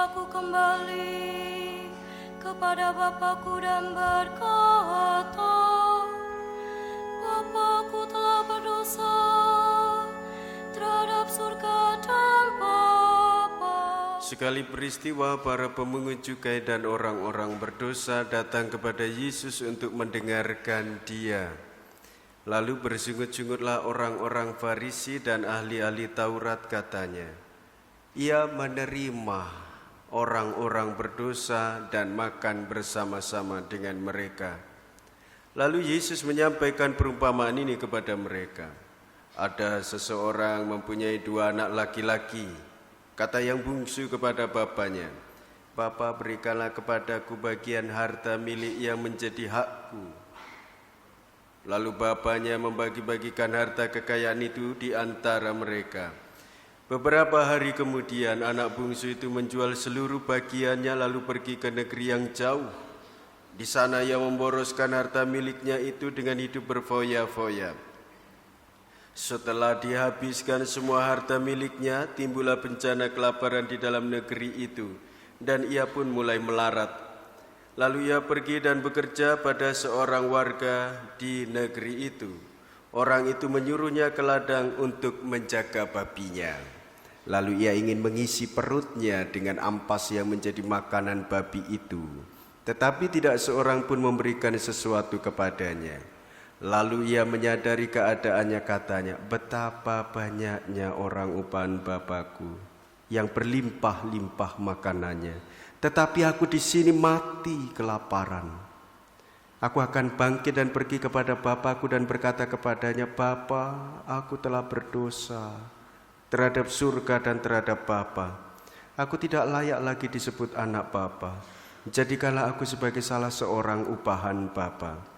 aku kembali kepada Bapakku dan berkata, Bapakku telah berdosa terhadap surga dan Bapa. Sekali peristiwa, para pemungut cukai dan orang-orang berdosa datang kepada Yesus untuk mendengarkan Dia. Lalu bersungut-sungutlah orang-orang Farisi dan ahli-ahli Taurat, katanya, Ia menerima orang-orang berdosa dan makan bersama-sama dengan mereka. Lalu Yesus menyampaikan perumpamaan ini kepada mereka. Ada seseorang mempunyai 2 anak laki-laki. Kata yang bungsu kepada bapaknya, Bapa, berikanlah kepadaku bagian harta milik yang menjadi hakku. Lalu bapaknya membagi-bagikan harta kekayaan itu di antara mereka. Beberapa hari kemudian anak bungsu itu menjual seluruh bagiannya lalu pergi ke negeri yang jauh. Di sana ia memboroskan harta miliknya itu dengan hidup berfoya-foya. Setelah dihabiskan semua harta miliknya, timbullah bencana kelaparan di dalam negeri itu, dan ia pun mulai melarat. Lalu ia pergi dan bekerja pada seorang warga di negeri itu. Orang itu menyuruhnya ke ladang untuk menjaga babinya. Lalu ia ingin mengisi perutnya dengan ampas yang menjadi makanan babi itu. Tetapi tidak seorang pun memberikan sesuatu kepadanya. Lalu ia menyadari keadaannya, katanya, betapa banyaknya orang upahan Bapakku yang berlimpah-limpah makanannya. Tetapi aku di sini mati kelaparan. Aku akan bangkit dan pergi kepada Bapakku dan berkata kepadanya, Bapa, aku telah berdosa terhadap surga dan terhadap Bapa. Aku tidak layak lagi disebut anak Bapa. Jadikanlah aku sebagai salah seorang upahan Bapa.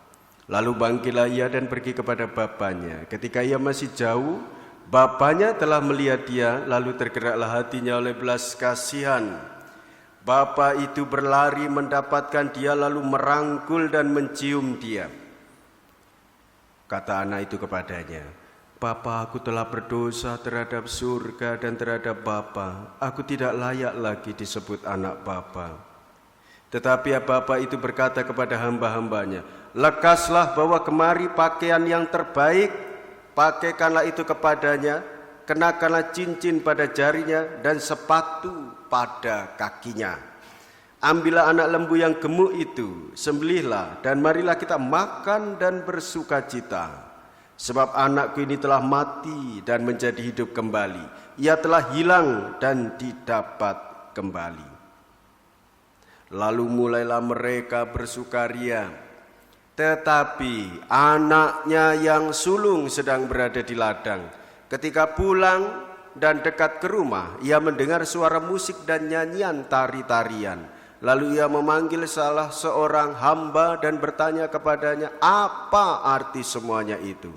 Lalu bangkitlah ia dan pergi kepada bapaknya. Ketika ia masih jauh, bapaknya telah melihat dia, lalu tergeraklah hatinya oleh belas kasihan. Bapa itu berlari mendapatkan dia, lalu merangkul dan mencium dia. Kata anak itu kepadanya, Bapa, aku telah berdosa terhadap surga dan terhadap Bapa. Aku tidak layak lagi disebut anak Bapa. Tetapi Bapa itu berkata kepada hamba-hambanya, lekaslah bawa kemari pakaian yang terbaik, pakaikanlah itu kepadanya, kenakanlah cincin pada jarinya dan sepatu pada kakinya. Ambillah anak lembu yang gemuk itu, sembelihlah, dan marilah kita makan dan bersukacita. Sebab anakku ini telah mati dan menjadi hidup kembali. Ia telah hilang dan didapat kembali. Lalu mulailah mereka bersukaria. Tetapi anaknya yang sulung sedang berada di ladang. Ketika pulang dan dekat ke rumah, ia mendengar suara musik dan nyanyian tari-tarian. Lalu ia memanggil salah seorang hamba dan bertanya kepadanya, apa arti semuanya itu?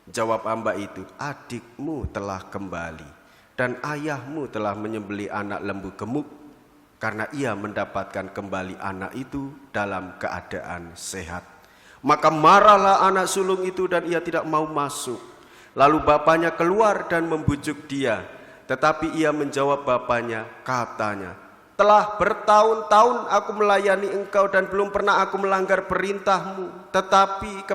Jawab hamba itu, adikmu telah kembali dan ayahmu telah menyembelih anak lembu gemuk, karena ia mendapatkan kembali anak itu dalam keadaan sehat. Maka marahlah anak sulung itu dan ia tidak mau masuk. Lalu bapaknya keluar dan membujuk dia. Tetapi ia menjawab bapaknya, katanya, telah bertahun-tahun aku melayani engkau dan belum pernah aku melanggar perintahmu. Tetapi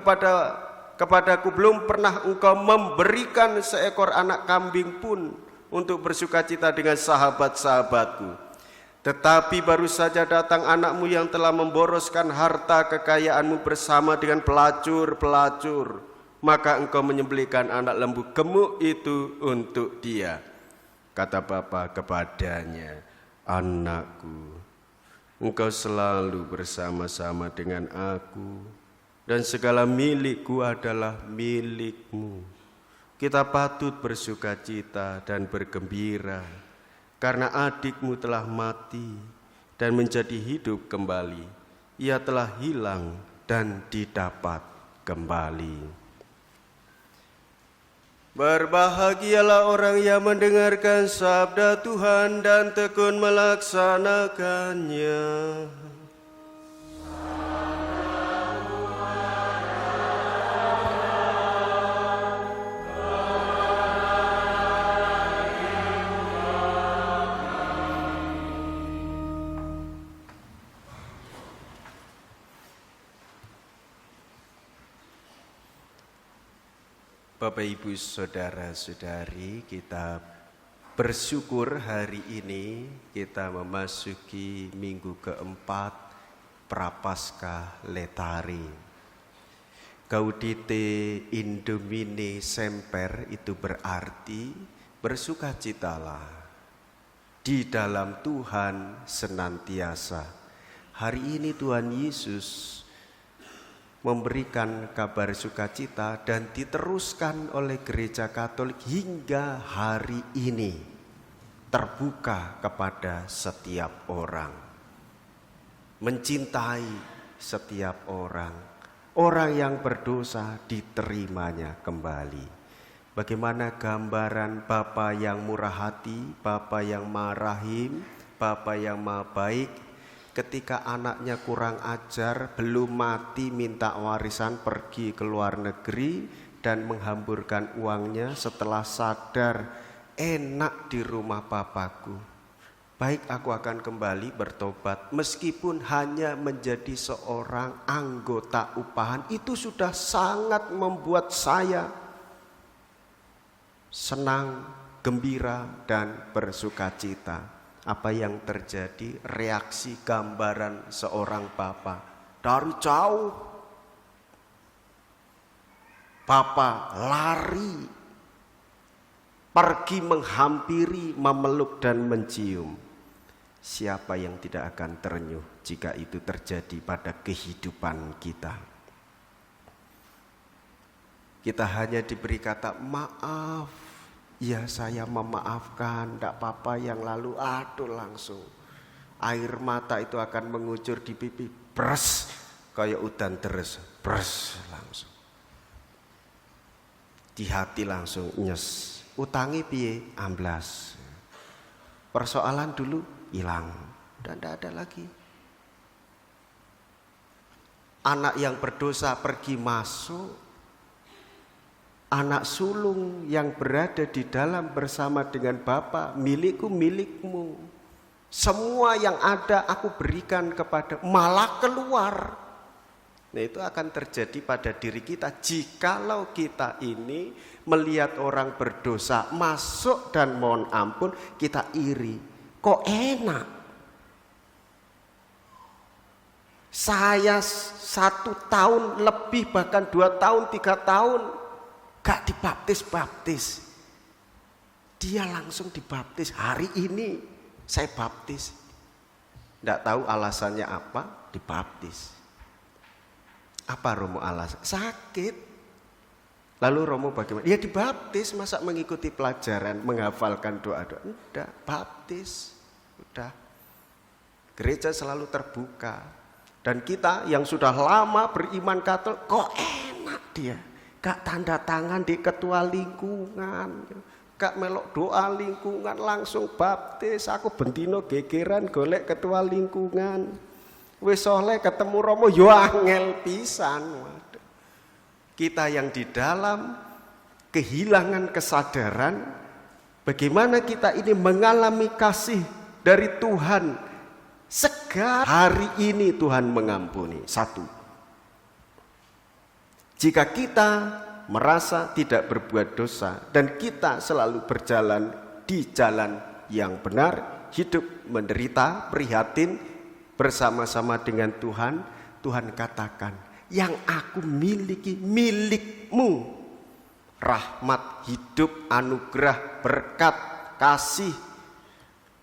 kepadaku belum pernah engkau memberikan seekor anak kambing pun untuk bersukacita dengan sahabat-sahabatku. Tetapi baru saja datang anakmu yang telah memboroskan harta kekayaanmu bersama dengan pelacur-pelacur. Maka engkau menyembelihkan anak lembu gemuk itu untuk dia. Kata bapa kepadanya, anakku, engkau selalu bersama-sama dengan aku, dan segala milikku adalah milikmu. Kita patut bersukacita dan bergembira, karena adikmu telah mati dan menjadi hidup kembali. Ia telah hilang dan didapat kembali. Berbahagialah orang yang mendengarkan sabda Tuhan dan tekun melaksanakannya. Bapak Ibu Saudara-saudari, kita bersyukur hari ini kita memasuki minggu keempat Prapaskah Letari. Gaudite in Domine semper itu berarti bersukacitalah di dalam Tuhan senantiasa. Hari ini Tuhan Yesus memberikan kabar sukacita dan diteruskan oleh Gereja Katolik hingga hari ini terbuka kepada setiap orang, mencintai setiap orang. Orang yang berdosa diterimanya kembali. Bagaimana gambaran Bapa yang murah hati, Bapa yang maha rahim, Bapa yang maha baik, ketika anaknya kurang ajar, belum mati, minta warisan, pergi ke luar negeri dan menghamburkan uangnya setelah sadar, enak di rumah papaku. Baik, aku akan kembali bertobat. Meskipun hanya menjadi seorang anggota upahan, itu sudah sangat membuat saya senang, gembira, dan bersukacita. Apa yang terjadi? Reaksi gambaran seorang bapa. Dari jauh bapa lari, pergi menghampiri, memeluk dan mencium. Siapa yang tidak akan terenyuh jika itu terjadi pada kehidupan kita? Kita hanya diberi kata maaf. Ya, saya memaafkan, tidak apa-apa yang lalu. Aduh, langsung air mata itu akan mengucur di pipi, bres, kayak udan deres, bres, langsung di hati langsung nyes. Utangi piye? Amblas. Persoalan dulu hilang dan tidak ada lagi. Anak yang berdosa pergi masuk, anak sulung yang berada di dalam bersama dengan Bapa, milikku milikmu. Semua yang ada aku berikan kepada, malah keluar. Nah, itu akan terjadi pada diri kita jikalau kita ini melihat orang berdosa masuk dan mohon ampun, kita iri. Kok enak? Saya 1 tahun lebih, bahkan 2 tahun, 3 tahun gak dibaptis-baptis. Dia langsung dibaptis. Hari ini saya baptis. Tidak tahu alasannya apa, dibaptis. Apa Romo alasan? Sakit. Lalu Romo bagaimana? Ya dibaptis, masa mengikuti pelajaran, menghafalkan doa-doa? Tidak, baptis. Udah. Gereja selalu terbuka. Dan kita yang sudah lama beriman Katolik, kok enak dia? Gak tanda tangan di ketua lingkungan, gak melok doa lingkungan, langsung baptis. Aku bentino gegeran golek ketua lingkungan. Wis soleh ketemu Romo yo angel pisan. Kita yang di dalam kehilangan kesadaran bagaimana kita ini mengalami kasih dari Tuhan. Segar hari ini Tuhan mengampuni. 1. Jika kita merasa tidak berbuat dosa dan kita selalu berjalan di jalan yang benar, hidup menderita, prihatin bersama-sama dengan Tuhan, Tuhan katakan, yang aku miliki milikmu. Rahmat, hidup, anugerah, berkat, kasih,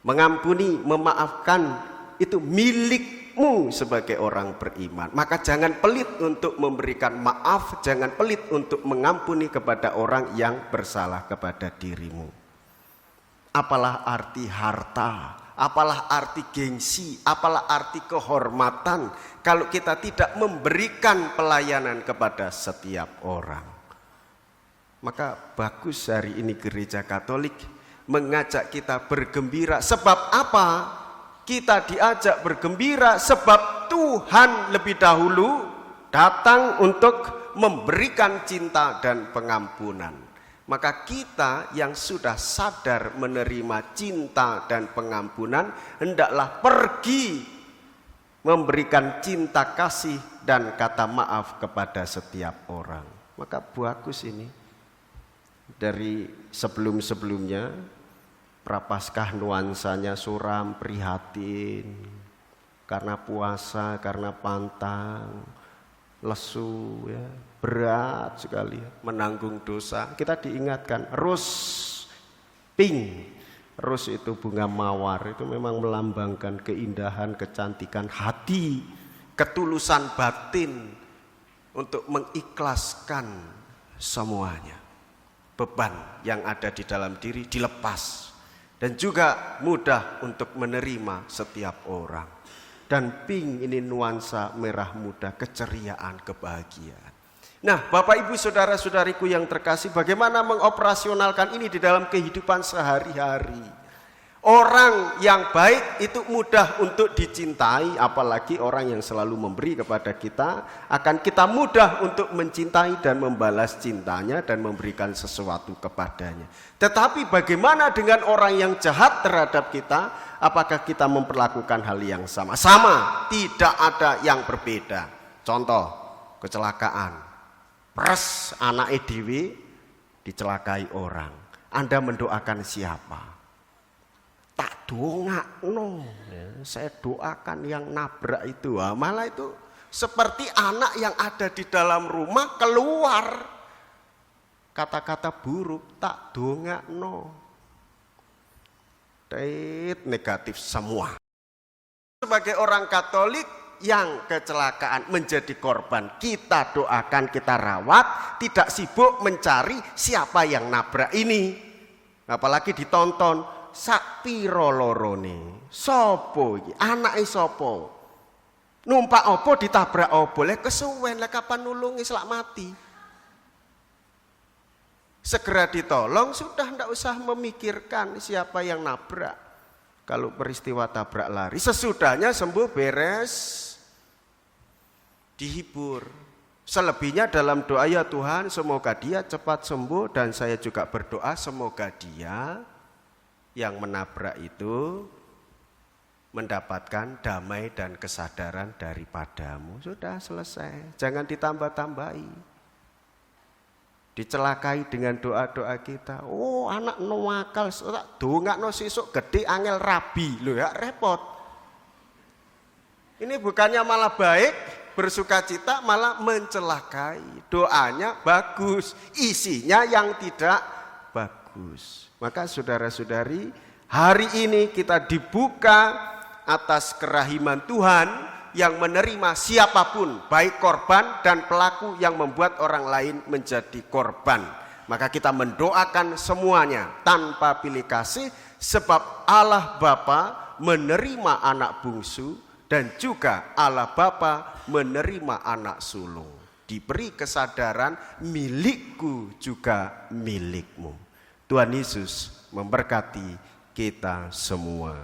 mengampuni, memaafkan, itu milikmu sebagai orang beriman. Maka jangan pelit untuk memberikan maaf, jangan pelit untuk mengampuni kepada orang yang bersalah kepada dirimu. Apalah arti harta, apalah arti gengsi, apalah arti kehormatan kalau kita tidak memberikan pelayanan kepada setiap orang. Maka bagus hari ini Gereja Katolik mengajak kita bergembira. Sebab apa? Kita diajak bergembira sebab Tuhan lebih dahulu datang untuk memberikan cinta dan pengampunan. Maka kita yang sudah sadar menerima cinta dan pengampunan, hendaklah pergi memberikan cinta kasih dan kata maaf kepada setiap orang. Maka bagus ini. dari sebelum-sebelumnya. Prapaskah nuansanya suram, prihatin, karena puasa, karena pantang, lesu, ya, berat sekali menanggung dosa. Kita diingatkan, pink, rose itu bunga mawar, itu memang melambangkan keindahan, kecantikan hati, ketulusan batin untuk mengikhlaskan semuanya. Beban yang ada di dalam diri dilepas. Dan juga mudah untuk menerima setiap orang. Dan pink ini nuansa merah muda, keceriaan, kebahagiaan. Nah, Bapak Ibu saudara-saudariku yang terkasih, bagaimana mengoperasionalkan ini di dalam kehidupan sehari-hari? Orang yang baik itu mudah untuk dicintai, apalagi orang yang selalu memberi kepada kita, akan kita mudah untuk mencintai dan membalas cintanya dan memberikan sesuatu kepadanya. Tetapi bagaimana dengan orang yang jahat terhadap kita? Apakah kita memperlakukan hal yang sama? Sama, tidak ada yang berbeda. Contoh, kecelakaan. Pres anak EDW dicelakai orang. Anda mendoakan siapa? Tak dongakno, ya, saya doakan yang nabrak itu. Malah itu seperti anak yang ada di dalam rumah keluar kata-kata buruk, tak dongakno. Negatif semua. Sebagai orang Katolik yang kecelakaan menjadi korban, kita doakan, kita rawat, tidak sibuk mencari siapa yang nabrak ini. Apalagi ditonton. Sapiro lorone, sopo iki, anake sopo, numpak opo ditabrak opo, lek kesuwen, lek kapan nulungi selak mati. Segera ditolong, sudah ndak usah memikirkan siapa yang nabrak. Kalau peristiwa tabrak lari, sesudahnya sembuh beres, dihibur. Selebihnya dalam doa, ya Tuhan semoga dia cepat sembuh, dan saya juga berdoa semoga dia yang menabrak itu mendapatkan damai dan kesadaran daripadamu. Sudah selesai, jangan ditambah-tambahi. Dicelakai dengan doa-doa kita. Oh, anak nuwakal, dongakno sesuk gede angel rabi, lho ya repot. Ini bukannya malah baik, bersuka cita, malah mencelakai. Doanya bagus, isinya yang tidak bagus. Maka saudara-saudari, hari ini kita dibuka atas kerahiman Tuhan yang menerima siapapun, baik korban dan pelaku yang membuat orang lain menjadi korban. Maka kita mendoakan semuanya tanpa pilih kasih, sebab Allah Bapa menerima anak bungsu dan juga Allah Bapa menerima anak sulung. Diberi kesadaran, milikku juga milikmu. Tuhan Yesus memberkati kita semua.